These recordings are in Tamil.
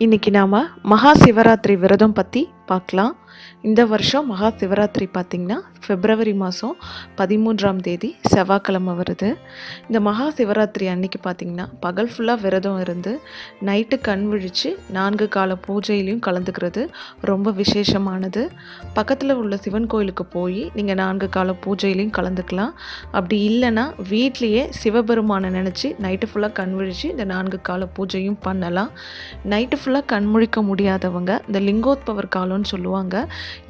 இன்றைக்கி நாம் மகா சிவராத்திரி விரதம் பற்றி பார்க்கலாம். இந்த வருஷம் மகா சிவராத்திரி பார்த்திங்கன்னா பிப்ரவரி மாதம் 13ஆம் தேதி செவ்வாய்க்கிழமை வருது. இந்த மகா சிவராத்திரி அன்னைக்கு பார்த்திங்கன்னா பகல் ஃபுல்லாக விரதம் இருந்து நைட்டு கண் விழித்து 4 கால பூஜையிலையும் கலந்துக்கிறது ரொம்ப விசேஷமானது. பக்கத்தில் உள்ள சிவன் கோயிலுக்கு போய் நீங்கள் 4 கால பூஜையிலையும் கலந்துக்கலாம். அப்படி இல்லைன்னா வீட்லேயே சிவபெருமானை நினச்சி நைட்டு ஃபுல்லாக கண் விழித்து இந்த 4 கால பூஜையும் பண்ணலாம். நைட்டு ஃபுல்லாக கண் முழிக்க முடியாதவங்க இந்த லிங்கோத்பவர் காலம்னு சொல்லுவாங்க.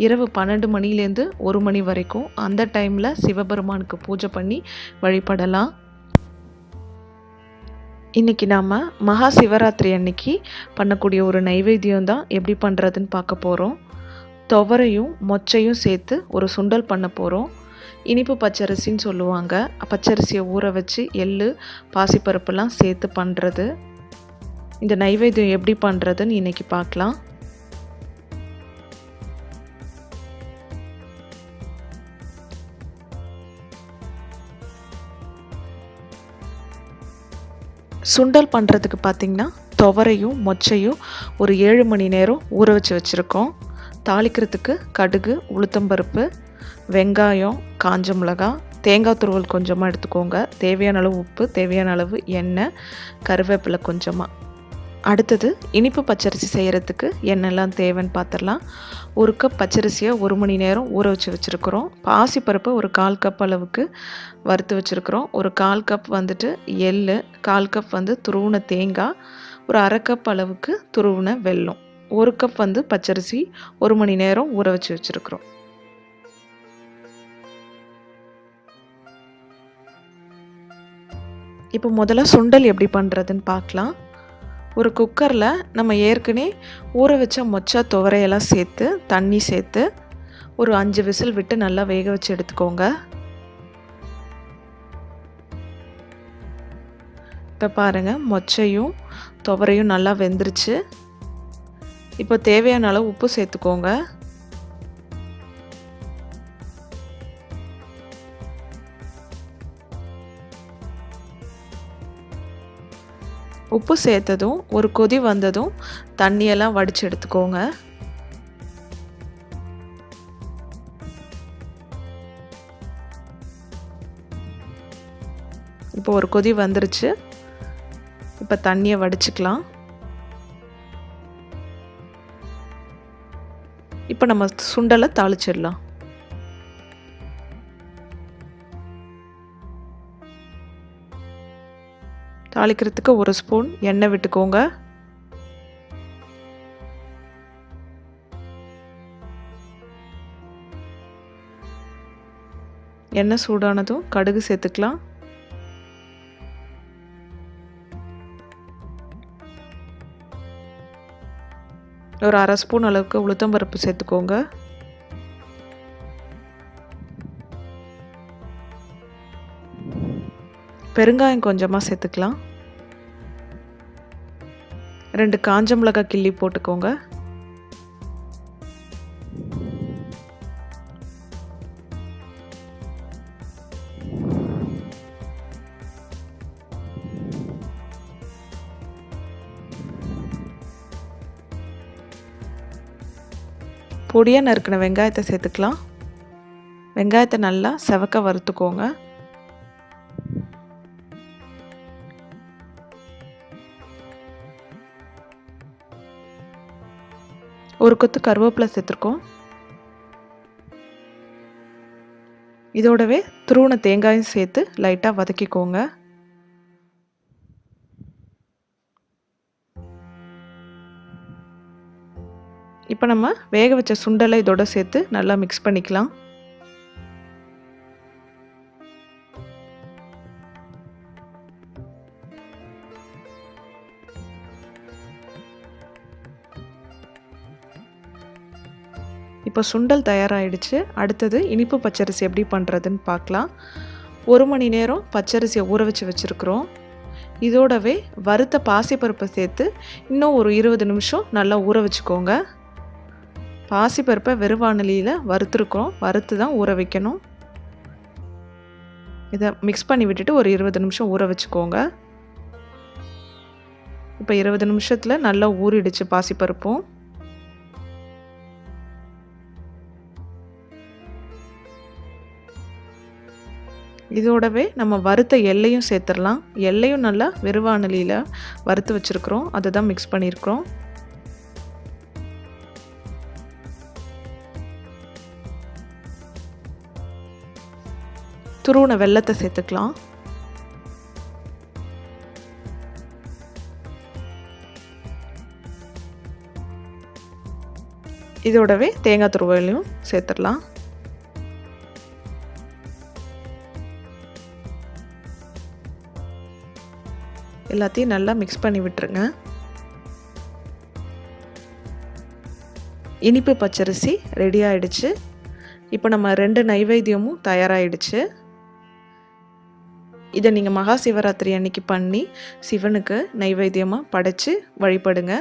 இரவு 12 மணிலேருந்து 1 மணி வரைக்கும் அந்த டைமில் சிவபெருமானுக்கு பூஜை பண்ணி வழிபடலாம். இன்றைக்கி நாம் மகா சிவராத்திரி அன்னைக்கு பண்ணக்கூடிய ஒரு நைவேத்தியம் தான் எப்படி பண்ணுறதுன்னு பார்க்க போகிறோம். துவரையும் மொச்சையும் சேர்த்து ஒரு சுண்டல் பண்ண போகிறோம். இனிப்பு பச்சரிசின்னு சொல்லுவாங்க. பச்சரிசியை ஊற வச்சு எள்ளு பாசிப்பருப்பெல்லாம் சேர்த்து பண்ணுறது. இந்த நைவேத்தியம் எப்படி பண்ணுறதுன்னு இன்றைக்கி பார்க்கலாம். சுண்டல் பண்ணுறதுக்கு பார்த்திங்கன்னா துவரையும் மொச்சையும் ஒரு 7 மணி நேரம் ஊற வச்சுருக்கோம். தாளிக்கிறதுக்கு கடுகு, உளுத்தம்பருப்பு, வெங்காயம், காஞ்ச மிளகாய், தேங்காய் துருவல் கொஞ்சமாக எடுத்துக்கோங்க. தேவையான அளவு உப்பு, தேவையான அளவு எண்ணெய், கருவேப்பிலை கொஞ்சமாக. அடுத்தது இனிப்பு பச்சரிசி செய்கிறதுக்கு என்னெல்லாம் தேவைன்னு பார்த்துடலாம். 1 கப் பச்சரிசியை 1 மணி நேரம் ஊற வச்சுருக்கிறோம். பாசிப்பருப்பை ஒரு 1/4 கப் அளவுக்கு வறுத்து வச்சுருக்கிறோம். ஒரு 1/4 கப் எள், 1/4 கப் துருவின தேங்காய், ஒரு 1/2 கப் அளவுக்கு துருவின வெல்லம், 1 கப் பச்சரிசி 1 மணி நேரம் ஊற வச்சுருக்கிறோம். இப்போ முதல்ல சுண்டல் எப்படி பண்ணுறதுன்னு பார்க்கலாம். ஒரு குக்கரில் நம்ம ஏற்கனவே ஊற வச்ச மொச்சை துவரையெல்லாம் சேர்த்து தண்ணி சேர்த்து ஒரு 5 விசில் விட்டு நல்லா வேக வச்சு எடுத்துக்கோங்க. இப்போ பாருங்கள், மொச்சையும் துவரையும் நல்லா வெந்துருச்சு. இப்போ தேவையான அளவு உப்பு சேர்த்துக்கோங்க. உப்பு சேர்த்ததும் ஒரு கொதி வந்ததும் தண்ணியெல்லாம் வடித்து எடுத்துக்கோங்க. இப்போ ஒரு கொதி வந்துருச்சு. இப்போ தண்ணியை வடிச்சுக்கலாம். இப்போ நம்ம சுண்டலை தாளிச்சிடலாம். தாளிக்கிறதுக்கு 1 ஸ்பூன் எண்ணெய் விட்டுக்கோங்க. எண்ணெய் சூடானதும் கடுகு சேர்த்துக்கலாம். ஒரு 1/2 ஸ்பூன் அளவுக்கு உளுத்தம்பருப்பு சேர்த்துக்கோங்க. பெருங்காயம் கொஞ்சமாக சேர்த்துக்கலாம். 2 காஞ்ச மிளகாய் கிள்ளி போட்டுக்கோங்க. பொடியாக நறுக்கின வெங்காயத்தை சேர்த்துக்கலாம். வெங்காயத்தை நல்லா செவக்க வறுத்துக்கோங்க. ஒரு கொத்து கருவேப்பிலை சேர்த்துருக்கோம். இதோடவே துருவின தேங்காயும் சேர்த்து லைட்டாக வதக்கிக்கோங்க. இப்போ நம்ம வேக வச்ச சுண்டலை இதோட சேர்த்து நல்லா மிக்ஸ் பண்ணிக்கலாம். இப்போ சுண்டல் தயாராகிடுச்சு. அடுத்தது இனிப்பு பச்சரிசி எப்படி பண்ணுறதுன்னு பார்க்கலாம். 1 மணி நேரம் பச்சரிசியை ஊற வச்சுருக்கிறோம். இதோடவே வறுத்த பாசிப்பருப்பை சேர்த்து இன்னும் ஒரு 20 நிமிஷம் நல்லா ஊற வச்சுக்கோங்க. பாசிப்பருப்பை வெறுவானலியில் வறுத்துருக்கோம். வறுத்து தான் ஊற வைக்கணும். இதை மிக்ஸ் பண்ணி விட்டுட்டு ஒரு 20 நிமிஷம் ஊற வச்சுக்கோங்க. இப்போ 20 நிமிஷத்தில் நல்லா ஊறிடுச்சு பாசிப்பருப்பும். இதோடவே நம்ம வறுத்த எள்ளையும் சேர்த்துடலாம். எள்ளையும் நல்லா வெறுவானலியில் வறுத்து வச்சுருக்குறோம், அதை தான் மிக்ஸ் பண்ணியிருக்கிறோம். துருவின வெல்லத்தை சேர்த்துக்கலாம். இதோடவே தேங்காய் துருவலையும் சேர்த்துடலாம். எல்லாத்தையும் நல்லா மிக்ஸ் பண்ணி விட்டுருங்க. இனிப்பு பச்சரிசி ரெடி ஆயிடுச்சு. இப்போ நம்ம 2 நைவேத்தியமும் தயாராகிடுச்சு. இதை நீங்கள் மகா சிவராத்திரி அன்னைக்கு பண்ணி சிவனுக்கு நைவேத்தியமாக படைச்சு வழிபடுங்க.